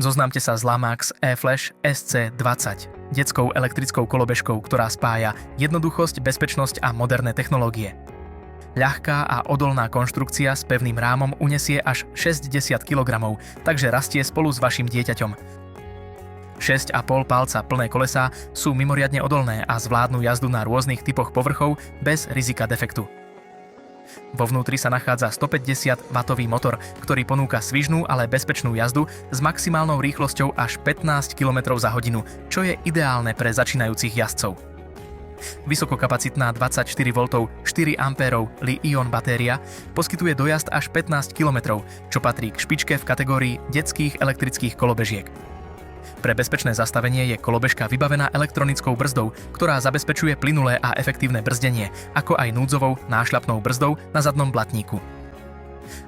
Zoznámte sa s Lamax E-Flash SC20, detskou elektrickou kolobežkou, ktorá spája jednoduchosť, bezpečnosť a moderné technológie. Ľahká a odolná konštrukcia s pevným rámom unesie až 60 kg, takže rastie spolu s vašim dieťaťom. 6,5 palca plné kolesá sú mimoriadne odolné a zvládnu jazdu na rôznych typoch povrchov bez rizika defektu. Vo vnútri sa nachádza 150W motor, ktorý ponúka svižnú, ale bezpečnú jazdu s maximálnou rýchlosťou až 15 km za hodinu, čo je ideálne pre začínajúcich jazdcov. Vysokokapacitná 24V 4A Li-ion batéria poskytuje dojazd až 15 km, čo patrí k špičke v kategórii detských elektrických kolobežiek. Pre bezpečné zastavenie je kolobežka vybavená elektronickou brzdou, ktorá zabezpečuje plynulé a efektívne brzdenie, ako aj núdzovou nášľapnou brzdou na zadnom blatníku.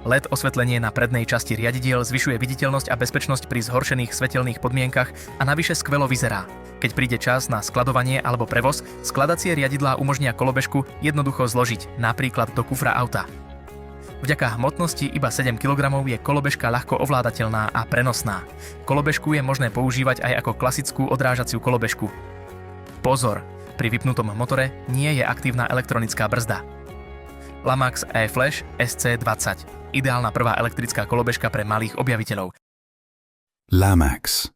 LED osvetlenie na prednej časti riadidiel zvyšuje viditeľnosť a bezpečnosť pri zhoršených svetelných podmienkach a navyše skvelo vyzerá. Keď príde čas na skladovanie alebo prevoz, skladacie riadidlá umožnia kolobežku jednoducho zložiť, napríklad do kufra auta. Vďaka hmotnosti iba 7 kg je kolobežka ľahko ovládateľná a prenosná. Kolobežku je možné používať aj ako klasickú odrážaciu kolobežku. Pozor! Pri vypnutom motore nie je aktívna elektronická brzda. Lamax E-Flash SC20. Ideálna prvá elektrická kolobežka pre malých objaviteľov. Lamax.